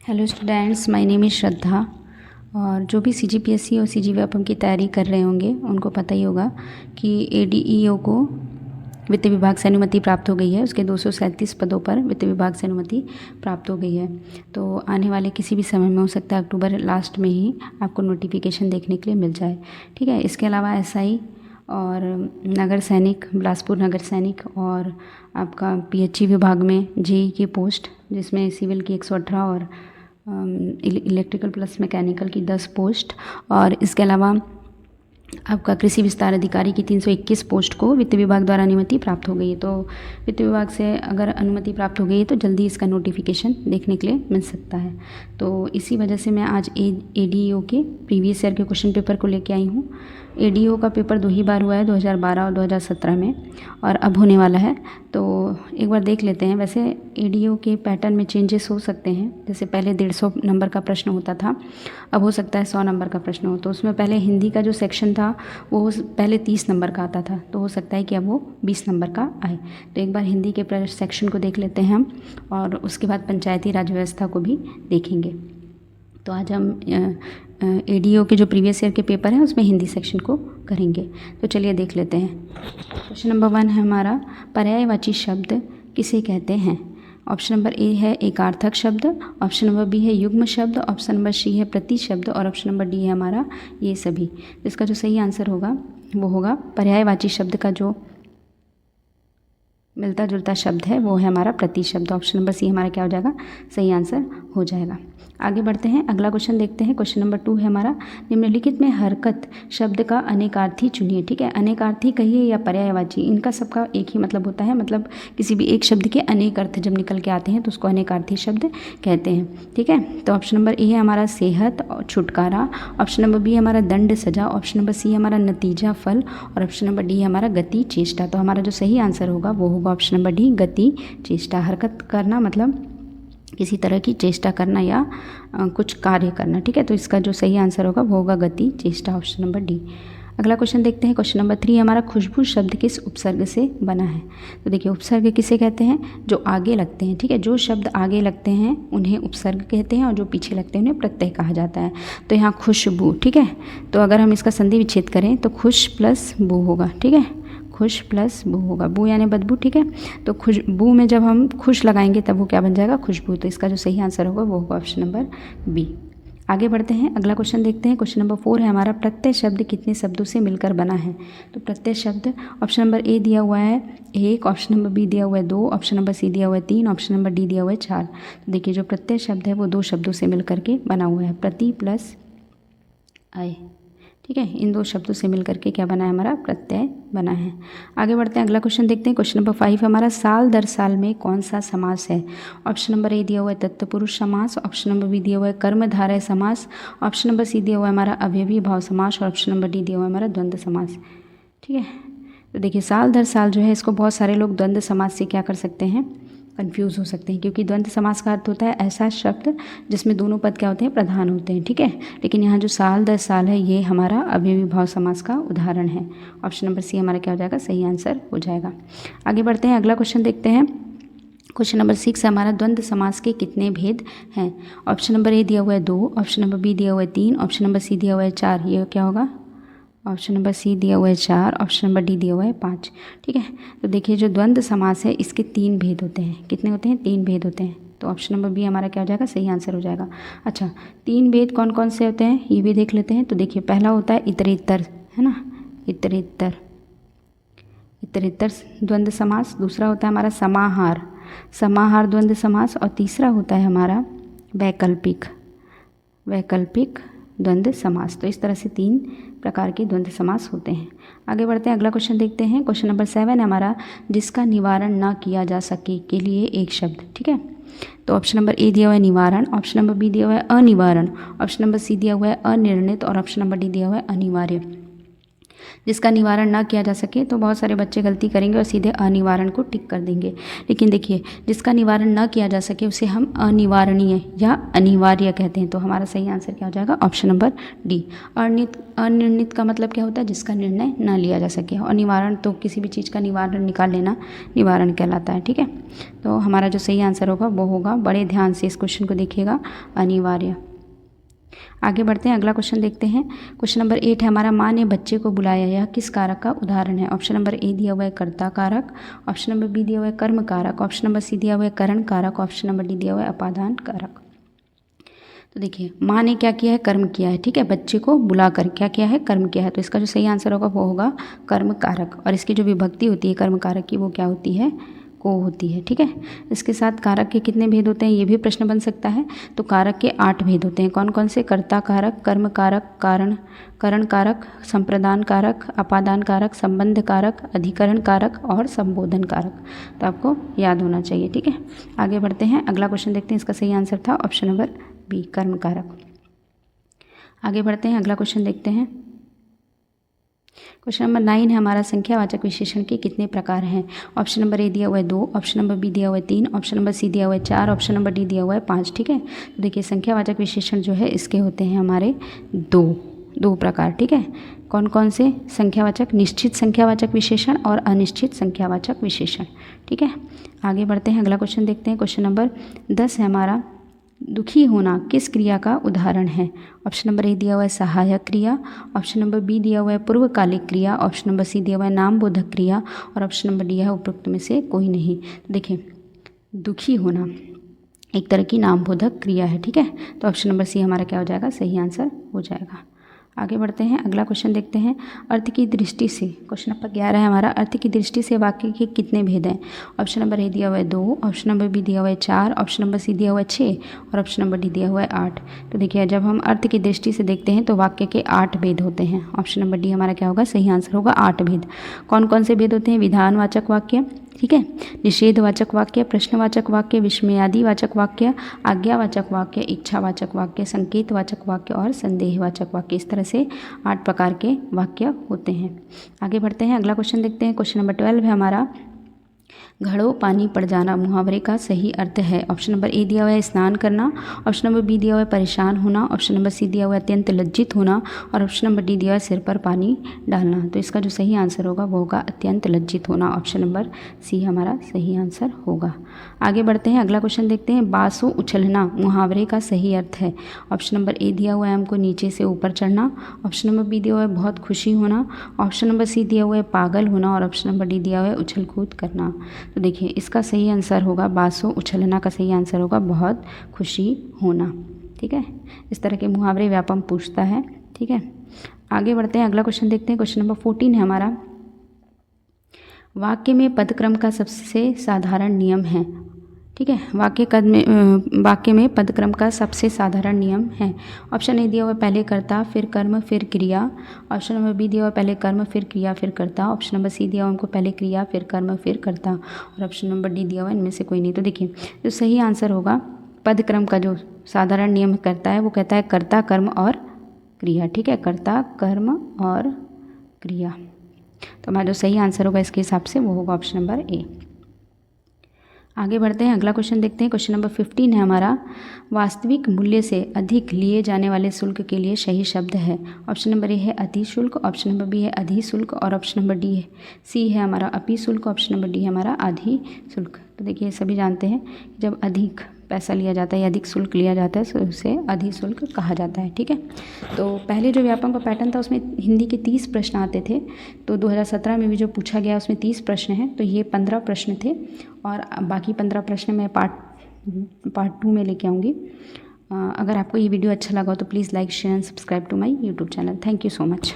Hello students, my name is Shraddha. और जो भी सीजीपीएससी और सीजीव्यापम की तैयारी कर रहे होंगे उनको पता ही होगा कि एडीईओ को वित्त विभाग से अनुमति प्राप्त हो गई है। उसके 237 पदों पर वित्त विभाग से अनुमति प्राप्त हो गई है। तो आने वाले किसी भी समय में हो सकता है अक्टूबर लास्ट में ही आपको नोटिफिकेशन देखने के लिए मिल जाए। ठीक है। इसके अलावा एसआई और नगर सैनिक, बिलासपुर नगर सैनिक और आपका पीएचई विभाग में जेई की पोस्ट, जिसमें सिविल की 118 और इलेक्ट्रिकल प्लस मैकेनिकल की 10 पोस्ट, और इसके अलावा आपका कृषि विस्तार अधिकारी की 321 पोस्ट को वित्त विभाग द्वारा अनुमति प्राप्त हो गई है। तो वित्त विभाग से अगर अनुमति प्राप्त हो गई है तो जल्दी इसका नोटिफिकेशन देखने के लिए मिल सकता है। तो इसी वजह से मैं आज एडीईओ के प्रीवियस ईयर के क्वेश्चन पेपर को लेके आई हूँ। एडीईओ का पेपर 2 ही बार हुआ है, 2012 और 2017 में, और अब होने वाला है। तो एक बार देख लेते हैं। वैसे एडीईओ के पैटर्न में चेंजेस हो सकते हैं। जैसे पहले 150 नंबर का प्रश्न होता था, अब हो सकता है 100 नंबर का प्रश्न हो। तो उसमें पहले हिंदी का जो सेक्शन था वो पहले 30 नंबर का आता था, तो हो सकता है कि अब वो 20 नंबर का आए। तो एक बार हिंदी के सेक्शन को देख लेते हैं हम, और उसके बाद पंचायती राज व्यवस्था को भी देखेंगे। तो आज हम एडीईओ के जो प्रीवियस ईयर के पेपर हैं उसमें हिंदी सेक्शन को करेंगे। तो चलिए देख लेते हैं। क्वेश्चन नंबर 1 है हमारा, पर्यायवाची शब्द किसे कहते हैं। ऑप्शन नंबर ए है एकार्थक शब्द, ऑप्शन नंबर बी है युग्म शब्द, ऑप्शन नंबर सी है प्रति शब्द, और ऑप्शन नंबर डी है हमारा ये सभी। तो इसका जो सही आंसर होगा वो होगा पर्यायवाची शब्द का जो मिलता जुलता शब्द है वो है हमारा प्रति शब्द। ऑप्शन नंबर सी हमारा क्या हो जाएगा, सही आंसर हो जाएगा। आगे बढ़ते हैं, अगला क्वेश्चन देखते हैं। क्वेश्चन नंबर 2 है हमारा, निम्नलिखित में हरकत शब्द का अनेकार्थी चुनिए। ठीक है। अनेकार्थी कहिए या पर्यायवाची, इनका सबका एक ही मतलब होता है। मतलब किसी भी एक शब्द के अनेक अर्थ जब निकल के आते हैं तो उसको अनेकार्थी शब्द कहते हैं। ठीक है। तो ऑप्शन नंबर ए है हमारा सेहत और छुटकारा, ऑप्शन नंबर बी है हमारा दंड सजा, ऑप्शन नंबर सी है हमारा नतीजा फल, और ऑप्शन नंबर डी है हमारा गति चेष्टा। तो हमारा जो सही आंसर होगा वो होगा ऑप्शन नंबर डी, गति चेष्टा। हरकत करना मतलब किसी तरह की चेष्टा करना या कुछ कार्य करना। ठीक है। तो इसका जो सही आंसर होगा वो होगा गति चेष्टा, ऑप्शन नंबर डी। अगला क्वेश्चन देखते हैं। क्वेश्चन नंबर 3 हमारा, खुशबू शब्द किस उपसर्ग से बना है। तो देखिए, उपसर्ग किसे कहते हैं, जो आगे लगते हैं। ठीक है। जो शब्द आगे लगते हैं उन्हें उपसर्ग कहते हैं, और जो पीछे लगते हैं उन्हें प्रत्यय कहा जाता है। तो यहाँ खुशबू, ठीक है, तो अगर हम इसका संधि विच्छेद करें तो खुश प्लस बू होगा। ठीक है। खुश प्लस बू होगा, बू यानी बदबू। ठीक है। तो खुशबू में जब हम खुश लगाएंगे तब वो क्या बन जाएगा, खुशबू। तो इसका जो सही आंसर होगा वो होगा ऑप्शन नंबर बी। आगे बढ़ते हैं, अगला क्वेश्चन देखते हैं। क्वेश्चन नंबर 4 है हमारा, प्रत्यय शब्द कितने शब्दों से मिलकर बना है। तो प्रत्यय शब्द, ऑप्शन नंबर ए दिया हुआ है 1, ऑप्शन नंबर बी दिया हुआ है 2, ऑप्शन नंबर सी दिया हुआ है 3, ऑप्शन नंबर डी दिया हुआ है 4। तो देखिए, जो प्रत्यय शब्द है वो 2 शब्दों से मिलकर के बना हुआ है, प्रति प्लस आय। ठीक है। इन 2 शब्दों से मिलकर के क्या बना है, हमारा प्रत्यय बना है। आगे बढ़ते हैं, अगला क्वेश्चन देखते हैं। क्वेश्चन नंबर 5 हमारा, साल दर साल में कौन सा समास है। ऑप्शन नंबर ए दिया हुआ है तत्पुरुष समास, ऑप्शन नंबर बी दिया हुआ है कर्मधारय समास, ऑप्शन नंबर सी दिया हुआ है हमारा अवयवी भाव समास, और ऑप्शन नंबर डी दिया हुआ है हमारा द्वंद्व समास। ठीक है। तो देखिए, साल दर साल जो है इसको बहुत सारे लोग द्वंद्व समास से क्या कर सकते हैं, कंफ्यूज हो सकते हैं, क्योंकि द्वंद्व समास का अर्थ होता है ऐसा शब्द जिसमें दोनों पद क्या होते हैं, प्रधान होते हैं। ठीक है। लेकिन यहाँ जो साल दर साल है ये हमारा अवयवी भाव समास का उदाहरण है। ऑप्शन नंबर सी हमारा क्या हो जाएगा, सही आंसर हो जाएगा। आगे बढ़ते हैं, अगला क्वेश्चन देखते हैं। क्वेश्चन नंबर 6 है हमारा, द्वंद्व समास के कितने भेद हैं। ऑप्शन नंबर ए दिया हुआ है 2, ऑप्शन नंबर बी दिया हुआ है 3, ऑप्शन नंबर सी दिया हुआ है 4। ये क्या होगा, ऑप्शन नंबर सी दिया हुआ है 4, ऑप्शन नंबर डी दिया हुआ है 5। ठीक है। तो देखिए, जो द्वंद्व समास है इसके 3 भेद होते हैं। कितने होते हैं, 3 भेद होते हैं। तो ऑप्शन नंबर बी हमारा क्या हो जाएगा, सही आंसर हो जाएगा। अच्छा, 3 भेद कौन कौन से होते हैं ये भी देख लेते हैं। तो देखिए, पहला होता है इतरेतर, है ना, इतरेतर द्वंद्व समास। दूसरा होता है हमारा समाहार द्वंद्व समास, और तीसरा होता है हमारा वैकल्पिक द्वंद्व समास। तो इस तरह से 3 प्रकार के द्वंद्व समास होते हैं। आगे बढ़ते हैं, अगला क्वेश्चन देखते हैं। क्वेश्चन नंबर 7 है हमारा, जिसका निवारण ना किया जा सके के लिए एक शब्द। ठीक है। तो ऑप्शन नंबर ए दिया हुआ है निवारण, ऑप्शन नंबर बी दिया हुआ है अनिवारण, ऑप्शन नंबर सी दिया हुआ है अनिर्णित, और ऑप्शन नंबर डी दिया हुआ है अनिवार्य। जिसका निवारण ना किया जा सके तो बहुत सारे बच्चे गलती करेंगे और सीधे अनिवारण को टिक कर देंगे। लेकिन देखिए, जिसका निवारण ना किया जा सके उसे हम अनिवारणीय या अनिवार्य कहते हैं। तो हमारा सही आंसर क्या हो जाएगा? Option number D. अनिर्णित का मतलब क्या होता है? जिसका निर्णय ना लिया जा सके। और निवारण तो किसी भी चीज़ का निवारण निकाल लेना निवारण कहलाता है। ठीक है, तो हमारा जो सही आंसर होगा वो होगा, बड़े ध्यान से इस क्वेश्चन को देखिएगा, अनिवार्य। आगे बढ़ते हैं, अगला क्वेश्चन देखते हैं। क्वेश्चन नंबर 8 है हमारा, माँ ने बच्चे को बुलाया, यह किस कारक का उदाहरण है? ऑप्शन नंबर ए दिया हुआ है कर्ता कारक, ऑप्शन नंबर बी दिया हुआ है कर्म कारक, ऑप्शन नंबर सी दिया हुआ है करण कारक, ऑप्शन नंबर डी दिया हुआ है अपादान कारक। तो देखिए, माँ ने क्या किया है? कर्म किया है। ठीक है, बच्चे को बुलाकर क्या किया है? कर्म किया है। तो इसका जो सही आंसर होगा वो होगा कर्म कारक। और इसकी जो विभक्ति होती है कर्म कारक की, वो क्या होती है? को होती है। ठीक है, इसके साथ कारक के कितने भेद होते हैं ये भी प्रश्न बन सकता है। तो कारक के 8 भेद होते हैं। कौन कौन से? कर्ता कारक, कर्म कारक, करण कारक, संप्रदान कारक, अपादान कारक, संबंध कारक, अधिकरण कारक और संबोधन कारक। तो आपको याद होना चाहिए। ठीक है, आगे बढ़ते हैं, अगला क्वेश्चन देखते हैं। इसका सही आंसर था ऑप्शन नंबर बी, कर्म कारक। आगे बढ़ते हैं, अगला क्वेश्चन देखते हैं। क्वेश्चन नंबर 9 है हमारा, संख्यावाचक विशेषण के कितने प्रकार हैं? ऑप्शन नंबर ए दिया हुआ है 2, ऑप्शन नंबर बी दिया हुआ है 3, ऑप्शन नंबर सी दिया हुआ है 4, ऑप्शन नंबर डी दिया हुआ है 5। ठीक है, तो देखिए, संख्यावाचक विशेषण जो है इसके होते हैं हमारे दो प्रकार। ठीक है, कौन कौन से? संख्यावाचक, निश्चित संख्यावाचक विशेषण और अनिश्चित संख्यावाचक विशेषण। ठीक है, आगे बढ़ते हैं, अगला क्वेश्चन देखते हैं। क्वेश्चन नंबर 10 है हमारा, दुखी होना किस क्रिया का उदाहरण है? ऑप्शन नंबर ए दिया हुआ है सहायक क्रिया, ऑप्शन नंबर बी दिया हुआ है पूर्वकालिक क्रिया, ऑप्शन नंबर सी दिया हुआ है नामबोधक क्रिया और ऑप्शन नंबर डी है उपरोक्त में से कोई नहीं। तो देखिए, दुखी होना एक तरह की नामबोधक क्रिया है। ठीक है, तो ऑप्शन नंबर सी हमारा क्या हो जाएगा? सही आंसर हो जाएगा। आगे बढ़ते हैं, अगला क्वेश्चन देखते हैं। अर्थ की दृष्टि से, क्वेश्चन नंबर 11 है हमारा, अर्थ की दृष्टि से वाक्य के कितने भेद हैं? ऑप्शन नंबर ए दिया हुआ है 2, ऑप्शन नंबर बी दिया हुआ है 4, ऑप्शन नंबर सी दिया हुआ है 6 और ऑप्शन नंबर डी दिया हुआ है 8। तो देखिए, जब हम अर्थ की दृष्टि से देखते हैं तो वाक्य के 8 भेद होते हैं। ऑप्शन नंबर डी हमारा क्या होगा? सही आंसर होगा 8 भेद। कौन कौन से भेद होते हैं? विधानवाचक वाक्य, ठीक है, निषेधवाचक वाक्य, प्रश्नवाचक वाक्य, विस्मयादिवाचक वाक्य, आज्ञावाचक वाक्य, इच्छावाचक वाक्य, संकेतवाचक वाक्य और संदेहवाचक वाक्य। इस तरह से 8 प्रकार के वाक्य होते हैं। आगे बढ़ते हैं, अगला क्वेश्चन देखते हैं। क्वेश्चन नंबर 12 है हमारा, घड़ों पानी पड़ जाना मुहावरे का सही अर्थ है? ऑप्शन नंबर ए दिया हुआ है स्नान करना, ऑप्शन नंबर बी दिया हुआ है परेशान होना, ऑप्शन नंबर सी दिया हुआ है अत्यंत लज्जित होना और ऑप्शन नंबर डी दिया हुआ है सिर पर पानी डालना। तो इसका जो सही आंसर होगा वो होगा अत्यंत लज्जित होना। ऑप्शन नंबर सी हमारा सही आंसर होगा। आगे बढ़ते हैं, अगला क्वेश्चन देखते हैं। बासु उछलना मुहावरे का सही अर्थ है? ऑप्शन नंबर ए दिया हुआ है हमको नीचे से ऊपर चढ़ना, ऑप्शन नंबर बी दिया हुआ है बहुत खुशी होना, ऑप्शन नंबर सी दिया हुआ है पागल होना और ऑप्शन नंबर डी दिया हुआ है उछल कूद करना। तो देखिए, इसका सही आंसर होगा, बासु उछलना का सही आंसर होगा बहुत खुशी होना। ठीक है, इस तरह के मुहावरे व्यापम पूछता है। ठीक है, आगे बढ़ते हैं, अगला क्वेश्चन देखते हैं। क्वेश्चन नंबर 14 है हमारा, वाक्य में पदक्रम का सबसे साधारण नियम है? ठीक है, वाक्य में पदक्रम का सबसे साधारण नियम है। ऑप्शन ए दिया हुआ पहले कर्ता फिर कर्म फिर क्रिया, ऑप्शन नंबर बी दिया हुआ पहले कर्म फिर क्रिया फिर कर्ता, ऑप्शन नंबर सी दिया हुआ उनको पहले क्रिया फिर कर्म फिर कर्ता और ऑप्शन नंबर डी दिया हुआ इनमें से कोई नहीं। तो देखिए, जो सही आंसर होगा, पदक्रम का जो साधारण नियम करता है वो कहता है कर्ता कर्म और क्रिया। ठीक है, कर्ता कर्म और क्रिया। तो हमारा जो सही आंसर होगा इसके हिसाब से वो होगा ऑप्शन नंबर ए। आगे बढ़ते हैं, अगला क्वेश्चन देखते हैं। क्वेश्चन नंबर 15 है हमारा, वास्तविक मूल्य से अधिक लिए जाने वाले शुल्क के लिए सही शब्द है? ऑप्शन नंबर ए है अतिशुल्क, ऑप्शन नंबर बी है अधिशुल्क और ऑप्शन नंबर डी है सी है हमारा अपिशुल्क, ऑप्शन नंबर डी है हमारा अधिशुल्क। तो देखिए, सभी जानते हैं जब अधिक पैसा लिया जाता है या अधिक शुल्क लिया जाता है तो उसे अधिशुल्क कहा जाता है। ठीक है, तो पहले जो व्यापम का पैटर्न था उसमें हिंदी के 30 प्रश्न आते थे, तो 2017 में भी जो पूछा गया उसमें 30 प्रश्न हैं, तो ये 15 प्रश्न थे और बाकी 15 प्रश्न मैं पार्ट 2 में लेके आऊँगी। अगर आपको ये वीडियो अच्छा लगा हो तो please like share and subscribe to my YouTube channel. Thank you so much.